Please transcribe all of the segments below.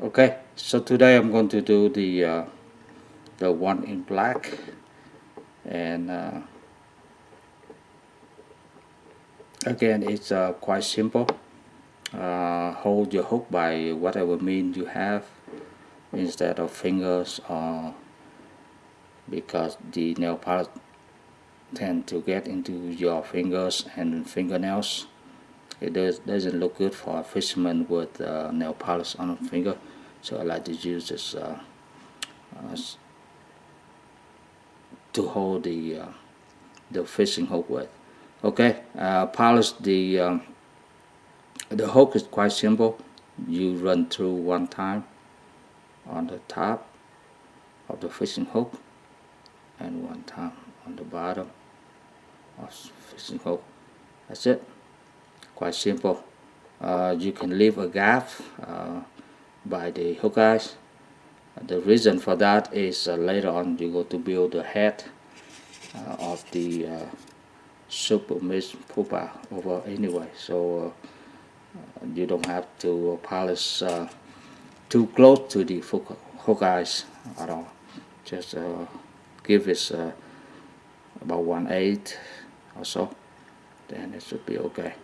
Okay, so today I'm going to do the one in black, and again it's quite simple. Hold your hook by whatever means you have instead of fingers, because the nail polish tend to get into your fingers and fingernails. It doesn't look good for a fisherman with nail polish on a finger, so I like to use this to hold the fishing hook with. Okay, polish the hook is quite simple. You run through one time on the top of the fishing hook and one time on the bottom of the fishing hook. That's it. Quite simple. You can leave a gap by the hook eyes. The reason for that is later on you go to build the head of the super midge pupa over anyway, so you don't have to polish too close to the hook eyes at all. Just give it about 1/8 or so, then it should be okay.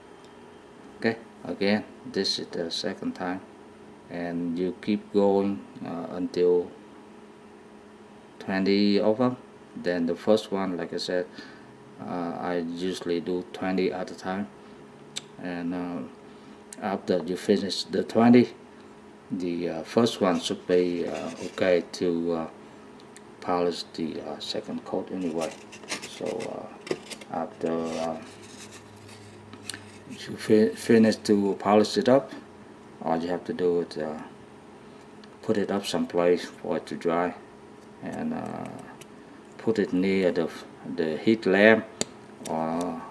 Okay, again this is the second time, and you keep going until 20 of them. Then the first one, like I said, I usually do 20 at a time, and after you finish the 20, the first one should be okay to polish the second coat anyway. So after you finish to polish it up, all you have to do is put it up someplace for it to dry, and put it near the heat lamp, or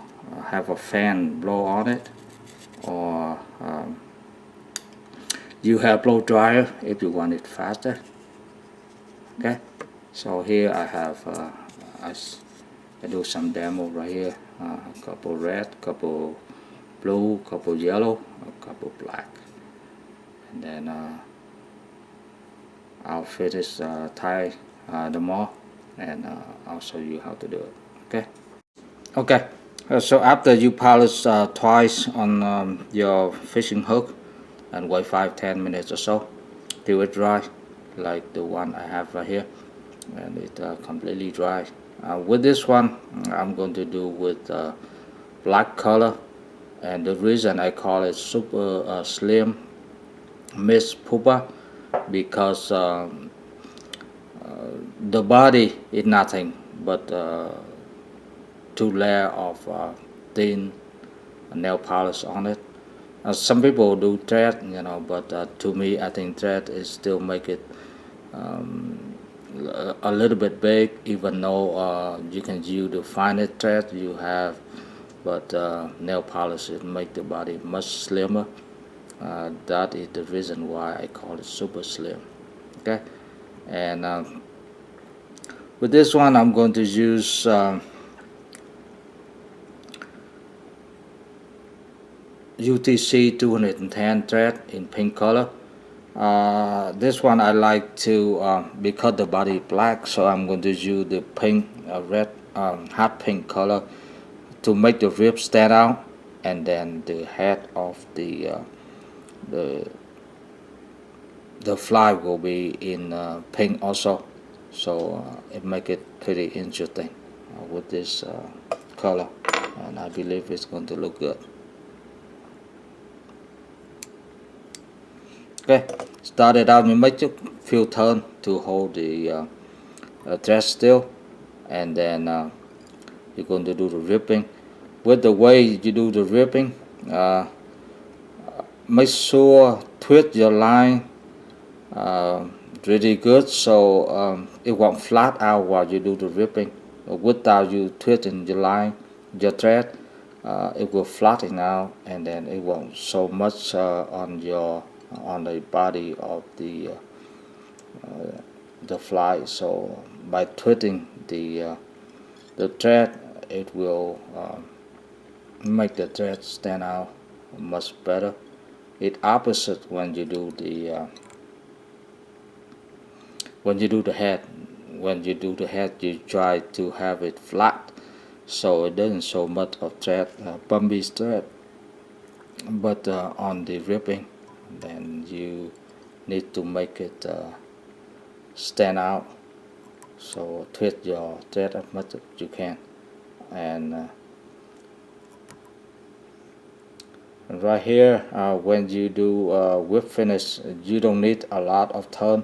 have a fan blow on it, or you have blow dryer if you want it faster. Okay, so here I have I do some demo right here, a couple red, couple blue, couple yellow, a couple black, and then I'll finish tie them all, and I'll show you how to do it. Okay, so after you polish twice on your fishing hook and wait 5–10 minutes or so till it dry, like the one I have right here, and it completely dry. With this one I'm going to do with black color, and the reason I call it super slim Miss Pupa, because the body is nothing but two layers of thin nail polish on it. Some people do thread, but to me I think thread is still make it a little bit big, even though you can use the finest thread you have, but nail polish it make the body much slimmer. That is the reason why I call it super slim. Okay, and with this one I'm going to use UTC 210 thread in pink color. This one I like to because the body black, so I'm going to use the pink, red, hot pink color to make the rib stand out, and then the head of the fly will be in pink also, so it make it pretty interesting with this color, and I believe it's going to look good. Okay, started out, we make a few turns to hold the thread still, and then you're going to do the ripping. With the way you do the ripping, make sure twist your line really good, so it won't flat out while you do the ripping. Without you twisting your line, your thread, it will flatten out, and then it won't so much on the body of the fly. So by twisting the thread, it will make the thread stand out much better. It opposite when you do when you do the head, you try to have it flat, so it doesn't show much of thread, bumpy thread. But on the ripping, then you need to make it stand out. So twist your thread as much as you can, and right here, when you do whip finish, you don't need a lot of turn,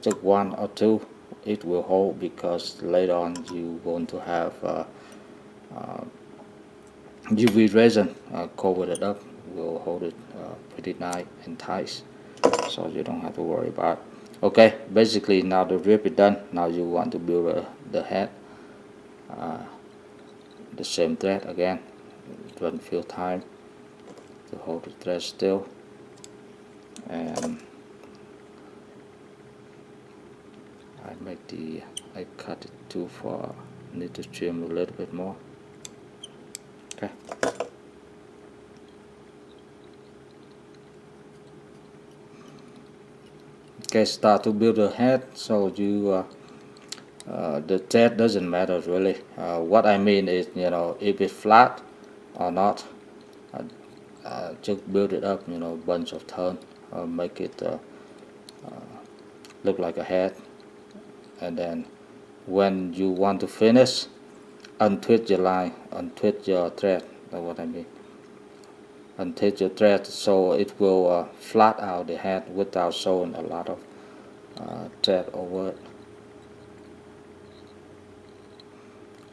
just one or two. It will hold, because later on you want to have UV resin cover it up, will hold it pretty nice and tight, so you don't have to worry about it. Okay, basically now the rip is done. Now you want to build the head, the same thread again, run a few times to hold the thread still, and I cut it too far, need to trim a little bit more. Okay. Okay, start to build the head. So you the thread doesn't matter really. What I mean is, if it's flat or not, just build it up, bunch of turn, make it look like a head, and then when you want to finish, untwist your line, untwist your thread. That's what I mean. Untwist your thread so it will flat out the head without showing a lot of thread over it.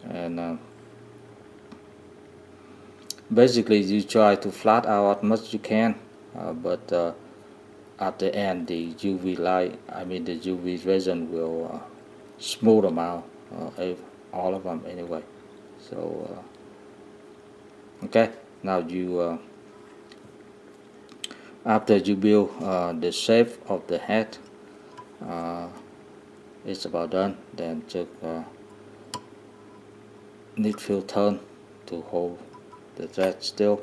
And basically you try to flat out as much as you can, but at the end the UV light, the UV resin will smooth them out, all of them anyway. So okay, now you after you build the shape of the head, it's about done. Then just need few turn to hold the thread still,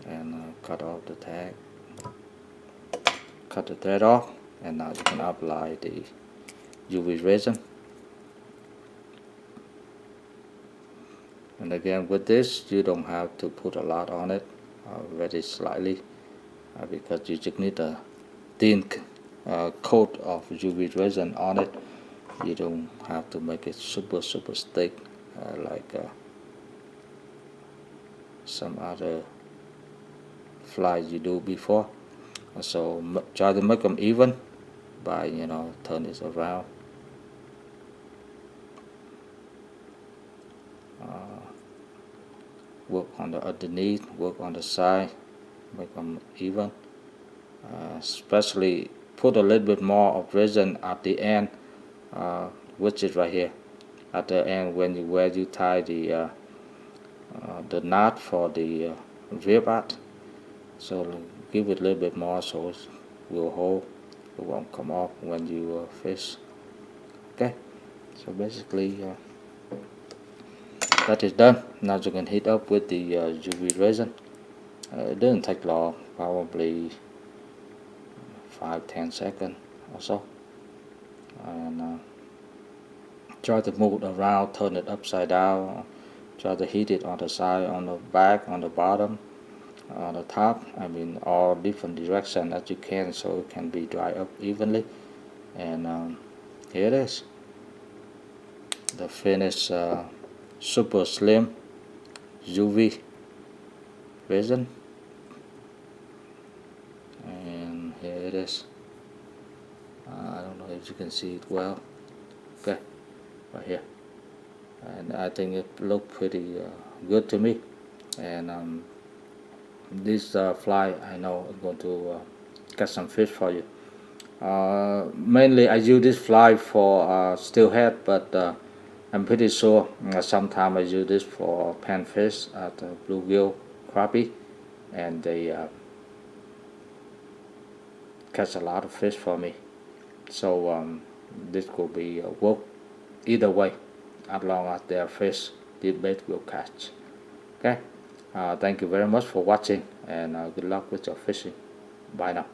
and cut off the tag, cut the thread off, and now you can apply the UV resin. And again, with this you don't have to put a lot on it, very slightly, because you just need a thin coat of UV resin on it. You don't have to make it super thick like some other flies you do before. So try to make them even by turn this around. Work on the underneath, work on the side, make them even. Especially put a little bit more of resin at the end, which is right here at the end where you tie the knot for the rib at. So give it a little bit more so it will hold, it won't come off when you fish. Okay, so basically that is done. Now you can heat up with the UV resin. It doesn't take long, probably 5-10 seconds or so, and try to move it around, turn it upside down, try to heat it on the side, on the back, on the bottom, on the top, all different directions as you can, so it can be dry up evenly. And here it is, the finished super slim UV resin, and here it is. I don't know if you can see it well. Okay, right here, and I think it looked pretty good to me. And this fly, I know I'm going to catch some fish for you. Mainly I use this fly for steelhead, but I'm pretty sure sometimes I use this for panfish at bluegill, crappie, and they catch a lot of fish for me. So this could be work either way, as long as they are fish, this bait will catch. Okay, thank you very much for watching, and good luck with your fishing. Bye now.